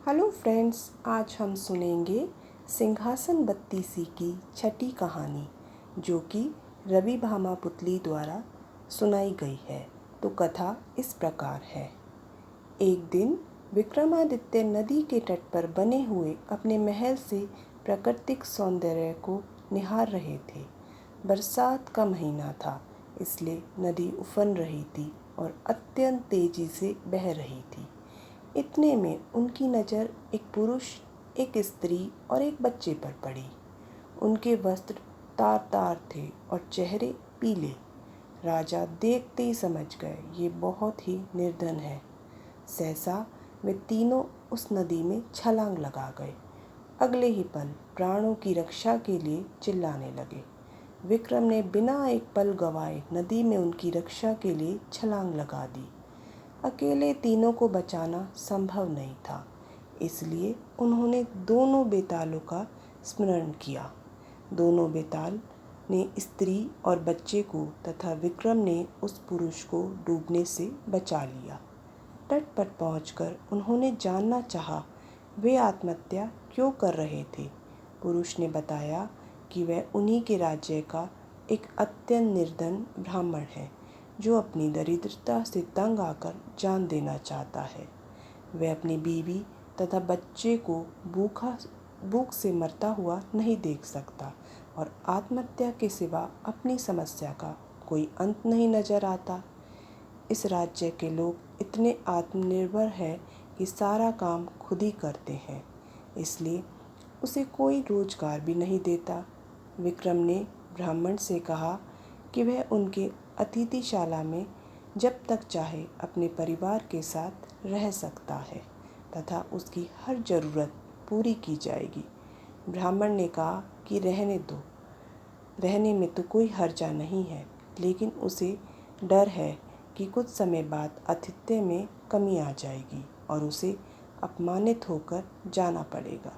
Hello friends, आज हम सुनेंगे सिंहासन बत्तीसी की छठी कहानी, जो कि रवि भामा पुतली द्वारा सुनाई गई है। तो कथा इस प्रकार है। एक दिन विक्रमादित्य नदी के तट पर बने हुए अपने महल से प्राकृतिक सौंदर्य को निहार रहे थे। बरसात का महीना था, इसलिए नदी उफन रही थी और अत्यंत तेजी से बह रही थी। इतने में उनकी नज़र एक पुरुष, एक स्त्री और एक बच्चे पर पड़ी। उनके वस्त्र तार तार थे और चेहरे पीले। राजा देखते ही समझ गए ये बहुत ही निर्धन है। सहसा वे तीनों उस नदी में छलांग लगा गए। अगले ही पल प्राणों की रक्षा के लिए चिल्लाने लगे। विक्रम ने बिना एक पल गवाए नदी में उनकी रक्षा के लिए छलांग लगा दी। अकेले तीनों को बचाना संभव नहीं था, इसलिए उन्होंने दोनों बेतालों का स्मरण किया। दोनों बेताल ने स्त्री और बच्चे को तथा विक्रम ने उस पुरुष को डूबने से बचा लिया। तट पर पहुंचकर उन्होंने जानना चाहा वे आत्महत्या क्यों कर रहे थे। पुरुष ने बताया कि वह उन्हीं के राज्य का एक अत्यंत निर्धन ब्राह्मण है, जो अपनी दरिद्रता से तंग आकर जान देना चाहता है। वह अपनी बीवी तथा बच्चे को भूख से मरता हुआ नहीं देख सकता और आत्महत्या के सिवा अपनी समस्या का कोई अंत नहीं नजर आता। इस राज्य के लोग इतने आत्मनिर्भर हैं कि सारा काम खुद ही करते हैं, इसलिए उसे कोई रोजगार भी नहीं देता। विक्रम ने ब्राह्मण से कहा कि वह उनके अतिथिशाला में जब तक चाहे अपने परिवार के साथ रह सकता है तथा उसकी हर ज़रूरत पूरी की जाएगी। ब्राह्मण ने कहा कि रहने दो, रहने में तो कोई हर्जा नहीं है, लेकिन उसे डर है कि कुछ समय बाद आतिथ्य में कमी आ जाएगी और उसे अपमानित होकर जाना पड़ेगा।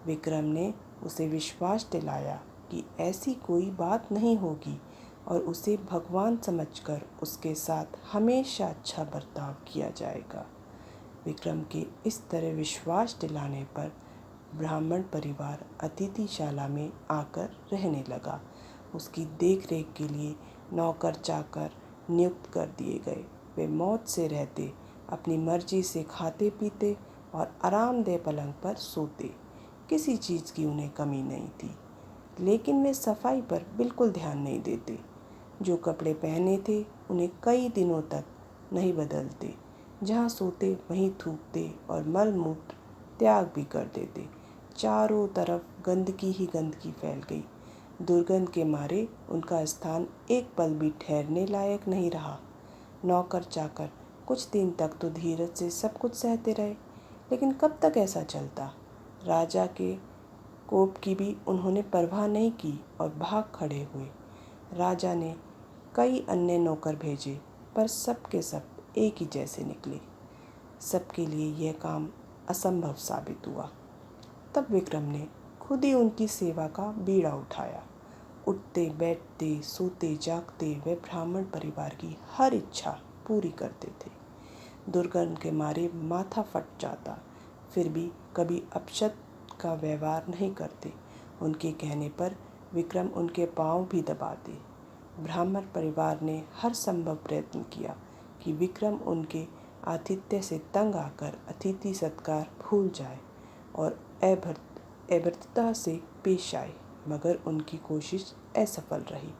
विक्रम ने उसे विश्वास दिलाया कि ऐसी कोई बात नहीं होगी और उसे भगवान समझकर उसके साथ हमेशा अच्छा बर्ताव किया जाएगा। विक्रम के इस तरह विश्वास दिलाने पर ब्राह्मण परिवार अतिथिशाला में आकर रहने लगा। उसकी देखरेख के लिए नौकर चाकर नियुक्त कर दिए गए। वे मौज से रहते, अपनी मर्जी से खाते पीते और आरामदेह पलंग पर सोते। किसी चीज़ की उन्हें कमी नहीं थी, लेकिन वे सफाई पर बिल्कुल ध्यान नहीं देते। जो कपड़े पहने थे उन्हें कई दिनों तक नहीं बदलते। जहाँ सोते वहीं थूकते और मल मूत्र त्याग भी कर देते। चारों तरफ गंदगी ही गंदगी फैल गई। दुर्गंध के मारे उनका स्थान एक पल भी ठहरने लायक नहीं रहा। नौकर चाकर कुछ दिन तक तो धीरज से सब कुछ सहते रहे, लेकिन कब तक ऐसा चलता। राजा के कोप की भी उन्होंने परवाह नहीं की और भाग खड़े हुए। राजा ने कई अन्य नौकर भेजे, पर सब के सब एक ही जैसे निकले। सबके लिए यह काम असंभव साबित हुआ। तब विक्रम ने खुद ही उनकी सेवा का बीड़ा उठाया। उठते बैठते सोते जागते वे ब्राह्मण परिवार की हर इच्छा पूरी करते थे। दुर्गंध के मारे माथा फट जाता, फिर भी कभी अपशब्द का व्यवहार नहीं करते। उनके कहने पर विक्रम उनके पांव भी दबाते। ब्राह्मण परिवार ने हर संभव प्रयत्न किया कि विक्रम उनके आतिथ्य से तंग आकर अतिथि सत्कार भूल जाए और अभद्रता से पेश आए, मगर उनकी कोशिश असफल रही।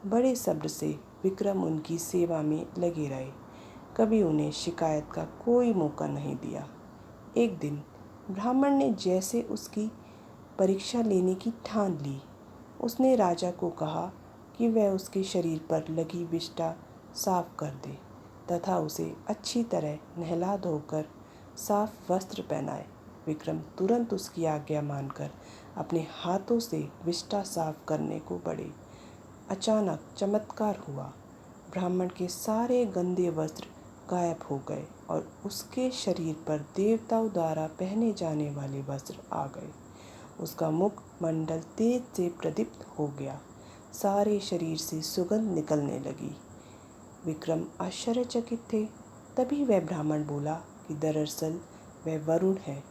बड़े सब्र से विक्रम उनकी सेवा में लगे रहे, कभी उन्हें शिकायत का कोई मौका नहीं दिया। एक दिन ब्राह्मण ने जैसे उसकी परीक्षा लेने की ठान ली। उसने राजा को कहा कि वह उसके शरीर पर लगी विष्ठा साफ कर दे तथा उसे अच्छी तरह नहला धोकर साफ वस्त्र पहनाए। विक्रम तुरंत उसकी आज्ञा मानकर अपने हाथों से विष्ठा साफ करने को बढ़े। अचानक चमत्कार हुआ। ब्राह्मण के सारे गंदे वस्त्र गायब हो गए और उसके शरीर पर देवताओं द्वारा पहने जाने वाले वस्त्र आ गए। उसका मुख मंडल तेज से प्रदीप्त हो गया। सारे शरीर से सुगंध निकलने लगी। विक्रम आश्चर्यचकित थे। तभी वह ब्राह्मण बोला कि दरअसल वह वरुण है,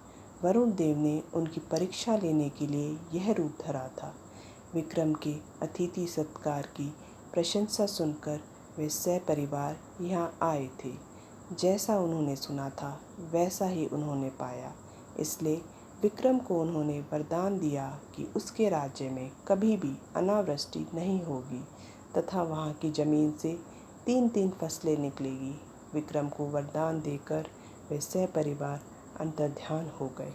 वरुण देव ने उनकी परीक्षा लेने के लिए यह रूप धरा था। विक्रम के अतिथि सत्कार की प्रशंसा सुनकर वे सपरिवार यहाँ आए थे। जैसा उन्होंने सुना था वैसा ही उन्होंने पाया, इसलिए विक्रम को उन्होंने वरदान दिया कि उसके राज्य में कभी भी अनावृष्टि नहीं होगी तथा वहाँ की ज़मीन से 3-3 फसलें निकलेगी। विक्रम को वरदान देकर वे सपरिवार अंतर्ध्यान हो गए।